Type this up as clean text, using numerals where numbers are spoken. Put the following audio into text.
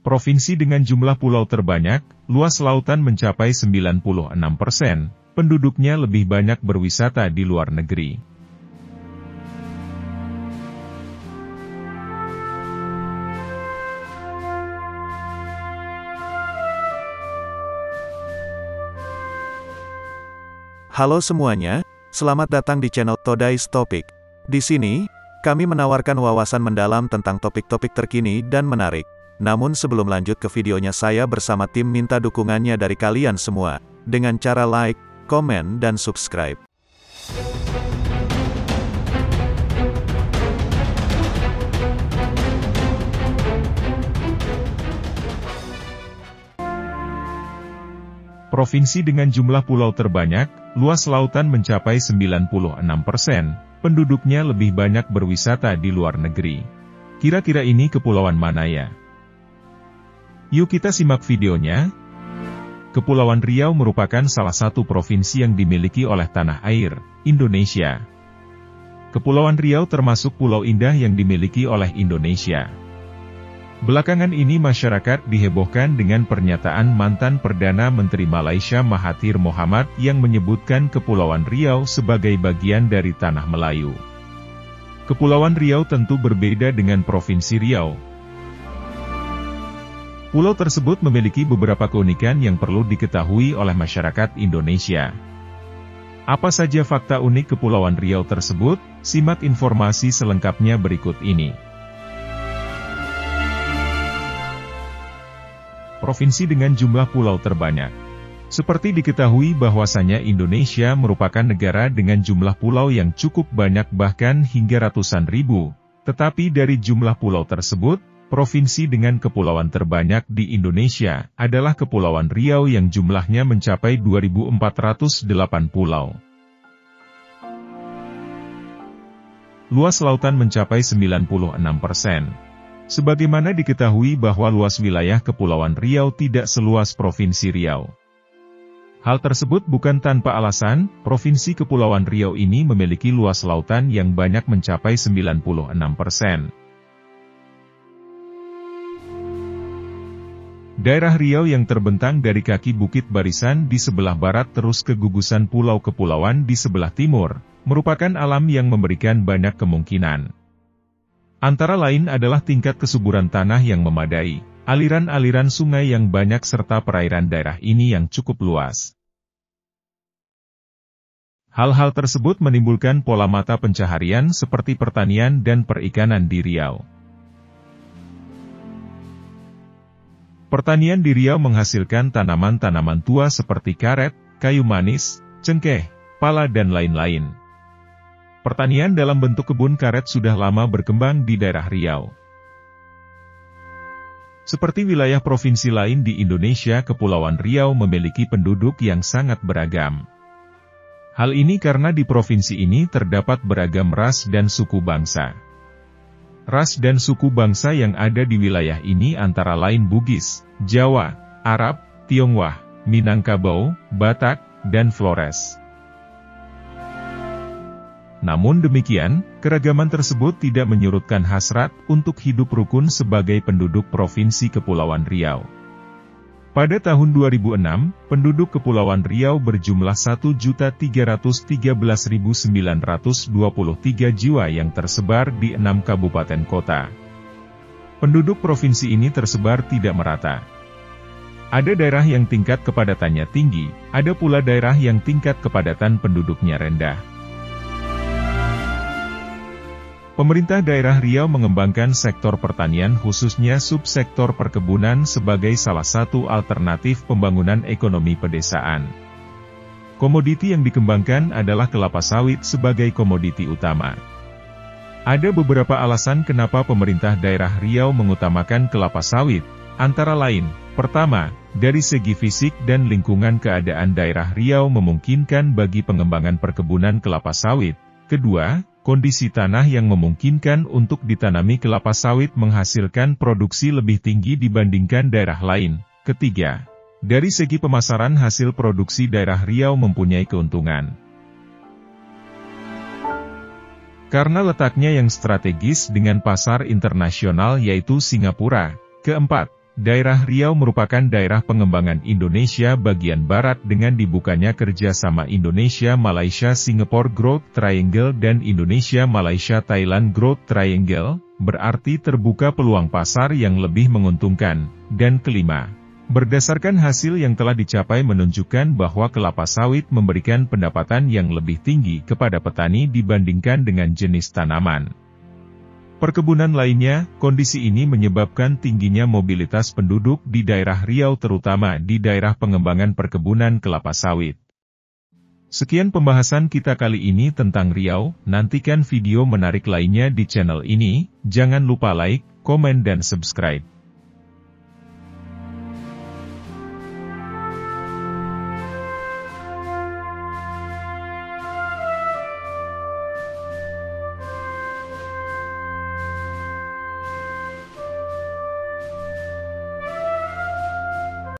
Provinsi dengan jumlah pulau terbanyak, luas lautan mencapai 96%, penduduknya lebih banyak berwisata di luar negeri. Halo semuanya, selamat datang di channel Today's Topic. Di sini, kami menawarkan wawasan mendalam tentang topik-topik terkini dan menarik. Namun sebelum lanjut ke videonya, saya bersama tim minta dukungannya dari kalian semua, dengan cara like, komen, dan subscribe. Provinsi dengan jumlah pulau terbanyak, luas lautan mencapai 96%, penduduknya lebih banyak berwisata di luar negeri. Kira-kira ini kepulauan mana ya? Yuk kita simak videonya. Kepulauan Riau merupakan salah satu provinsi yang dimiliki oleh tanah air, Indonesia. Kepulauan Riau termasuk pulau indah yang dimiliki oleh Indonesia. Belakangan ini masyarakat dihebohkan dengan pernyataan mantan Perdana Menteri Malaysia Mahathir Mohamad yang menyebutkan Kepulauan Riau sebagai bagian dari Tanah Melayu. Kepulauan Riau tentu berbeda dengan Provinsi Riau. Pulau tersebut memiliki beberapa keunikan yang perlu diketahui oleh masyarakat Indonesia. Apa saja fakta unik Kepulauan Riau tersebut? Simak informasi selengkapnya berikut ini. Provinsi dengan jumlah pulau terbanyak. Seperti diketahui bahwasanya Indonesia merupakan negara dengan jumlah pulau yang cukup banyak bahkan hingga ratusan ribu. Tetapi dari jumlah pulau tersebut, provinsi dengan kepulauan terbanyak di Indonesia adalah Kepulauan Riau yang jumlahnya mencapai 2.408 pulau. Luas lautan mencapai 96%. Sebagaimana diketahui bahwa luas wilayah Kepulauan Riau tidak seluas Provinsi Riau. Hal tersebut bukan tanpa alasan, Provinsi Kepulauan Riau ini memiliki luas lautan yang banyak mencapai 96%. Daerah Riau yang terbentang dari kaki Bukit Barisan di sebelah barat terus ke gugusan pulau-kepulauan di sebelah timur, merupakan alam yang memberikan banyak kemungkinan. Antara lain adalah tingkat kesuburan tanah yang memadai, aliran-aliran sungai yang banyak serta perairan daerah ini yang cukup luas. Hal-hal tersebut menimbulkan pola mata pencaharian seperti pertanian dan perikanan di Riau. Pertanian di Riau menghasilkan tanaman-tanaman tua seperti karet, kayu manis, cengkeh, pala dan lain-lain. Pertanian dalam bentuk kebun karet sudah lama berkembang di daerah Riau. Seperti wilayah provinsi lain di Indonesia, Kepulauan Riau memiliki penduduk yang sangat beragam. Hal ini karena di provinsi ini terdapat beragam ras dan suku bangsa. Ras dan suku bangsa yang ada di wilayah ini antara lain Bugis, Jawa, Arab, Tionghoa, Minangkabau, Batak, dan Flores. Namun demikian, keragaman tersebut tidak menyurutkan hasrat untuk hidup rukun sebagai penduduk Provinsi Kepulauan Riau. Pada tahun 2006, penduduk Kepulauan Riau berjumlah 1.013.923 jiwa yang tersebar di 6 kabupaten kota. Penduduk provinsi ini tersebar tidak merata. Ada daerah yang tingkat kepadatannya tinggi, ada pula daerah yang tingkat kepadatan penduduknya rendah. Pemerintah daerah Riau mengembangkan sektor pertanian khususnya subsektor perkebunan sebagai salah satu alternatif pembangunan ekonomi pedesaan. Komoditi yang dikembangkan adalah kelapa sawit sebagai komoditi utama. Ada beberapa alasan kenapa pemerintah daerah Riau mengutamakan kelapa sawit, antara lain, pertama, dari segi fisik dan lingkungan keadaan daerah Riau memungkinkan bagi pengembangan perkebunan kelapa sawit. Kedua, kondisi tanah yang memungkinkan untuk ditanami kelapa sawit menghasilkan produksi lebih tinggi dibandingkan daerah lain. Ketiga, dari segi pemasaran hasil produksi daerah Riau mempunyai keuntungan. Karena letaknya yang strategis dengan pasar internasional yaitu Singapura. Keempat, Daerah Riau merupakan daerah pengembangan Indonesia bagian barat dengan dibukanya kerjasama Indonesia-Malaysia-Singapore Growth Triangle dan Indonesia-Malaysia-Thailand Growth Triangle, berarti terbuka peluang pasar yang lebih menguntungkan. Dan kelima, berdasarkan hasil yang telah dicapai menunjukkan bahwa kelapa sawit memberikan pendapatan yang lebih tinggi kepada petani dibandingkan dengan jenis tanaman perkebunan lainnya. Kondisi ini menyebabkan tingginya mobilitas penduduk di daerah Riau terutama di daerah pengembangan perkebunan kelapa sawit. Sekian pembahasan kita kali ini tentang Riau, nantikan video menarik lainnya di channel ini, jangan lupa like, komen dan subscribe.